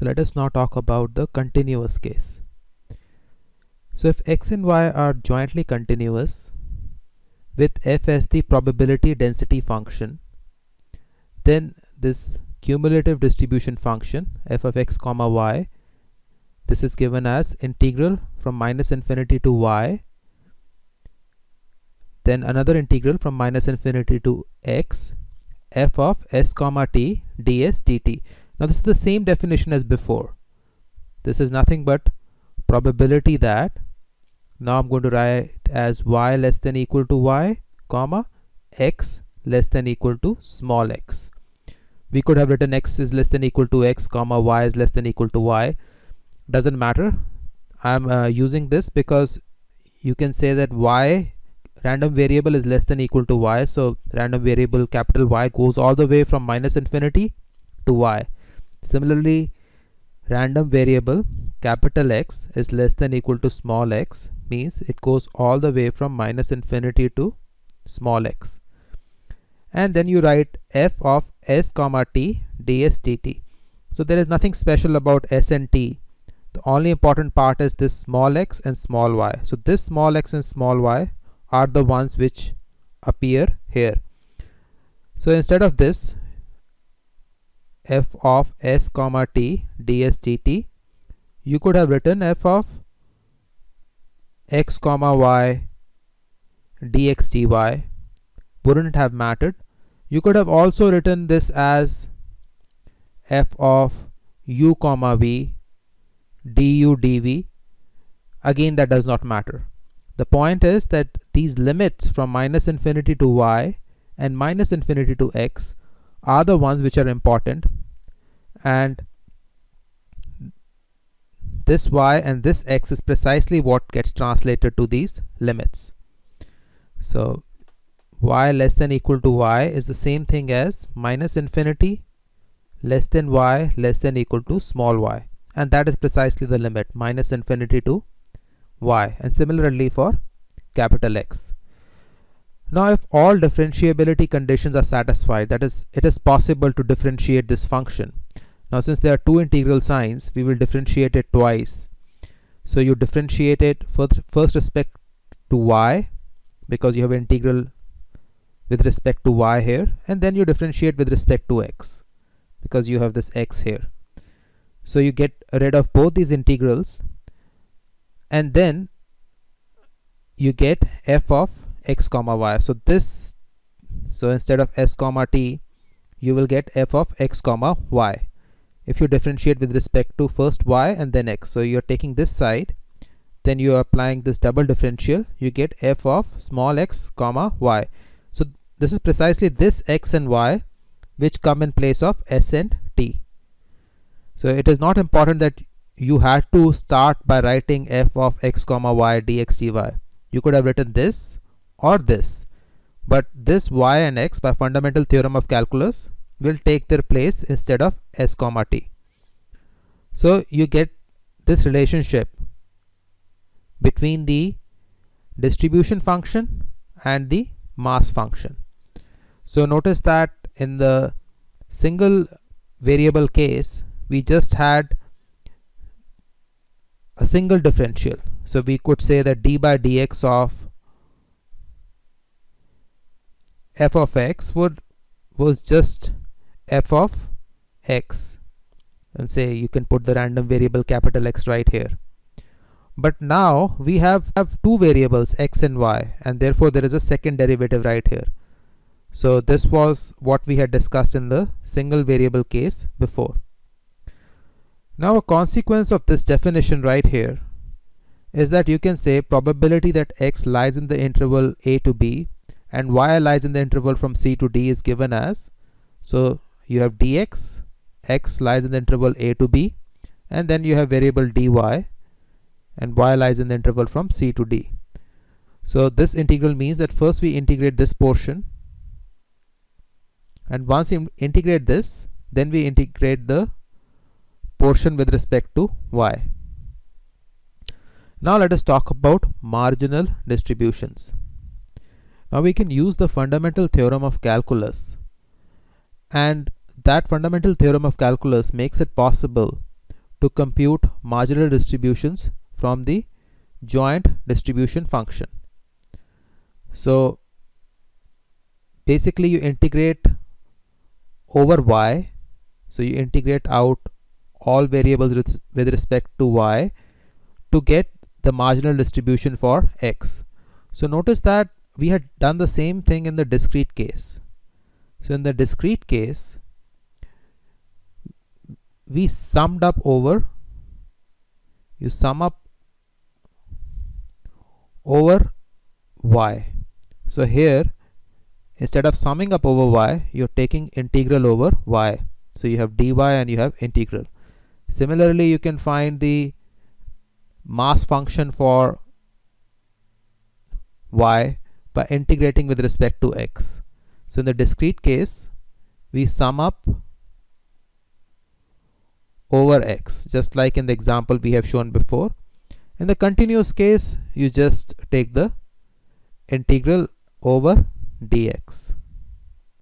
So let us now talk about the continuous case. So if x and y are jointly continuous with f as the probability density function, then this cumulative distribution function f of x comma y, this is given as integral from minus infinity to y, then another integral from minus infinity to x, f of s comma t ds dt. Now this is the same definition as before. This is nothing but probability that, now I'm going to write as y less than equal to y, comma, x less than equal to small x. We could have written x is less than equal to x, comma, y is less than equal to y. Doesn't matter. I'm using this because you can say that y random variable is less than equal to y, so random variable capital Y goes all the way from minus infinity to y. Similarly, random variable capital X is less than equal to small x, means it goes all the way from minus infinity to small x. And then you write f of s comma t ds dt. So there is nothing special about s and t. The only important part is this small x and small y. So this small x and small y are the ones which appear here. So instead of this f of s comma t ds dt, you could have written f of x comma y dx dy. Wouldn't have mattered. You could have also written this as f of u comma v du dv. Again, that does not matter. The point is that these limits from minus infinity to y and minus infinity to x are the ones which are important, and this y and this x is precisely what gets translated to these limits. So y less than equal to y is the same thing as minus infinity less than y less than equal to small y, and that is precisely the limit, minus infinity to y, and similarly for capital X. Now if all differentiability conditions are satisfied, that is, it is possible to differentiate this function. Now since there are two integral signs, we will differentiate it twice. So you differentiate it first respect to y, because you have integral with respect to y here, and then you differentiate with respect to x, because you have this x here. So you get rid of both these integrals, and then you get f of x comma y. So instead of s comma t, you will get f of x comma y if you differentiate with respect to first y and then x. So you're taking this side, then you are applying this double differential, you get f of small x comma y. So this is precisely this x and y which come in place of s and t. So it is not important that you had to start by writing f of x comma y dx dy. You could have written this or this, but this y and x by fundamental theorem of calculus will take their place instead of s comma t. So you get this relationship between the distribution function and the mass function. So notice that in the single variable case, we just had a single differential. So we could say that d by dx of f of x was just f of x, and say you can put the random variable capital X right here. But now we have two variables x and y, and therefore there is a second derivative right here. So this was what we had discussed in the single variable case before. Now a consequence of this definition right here is that you can say probability that x lies in the interval a to b and y lies in the interval from c to d is given as, so you have dx, x lies in the interval a to b, and then you have variable dy, and y lies in the interval from c to d. So this integral means that first we integrate this portion, and once you integrate this, then we integrate the portion with respect to y. Now let us talk about marginal distributions. Now we can use the fundamental theorem of calculus, and that fundamental theorem of calculus makes it possible to compute marginal distributions from the joint distribution function. So basically you integrate over y, so you integrate out all variables with respect to y to get the marginal distribution for x. So notice that we had done the same thing in the discrete case. So in the discrete case, we summed up over, you sum up over y. So here, instead of summing up over y, you're taking integral over y. So you have dy and you have integral. Similarly, you can find the mass function for y by integrating with respect to x. So in the discrete case, we sum up over x, just like in the example we have shown before. In the continuous case, you just take the integral over dx.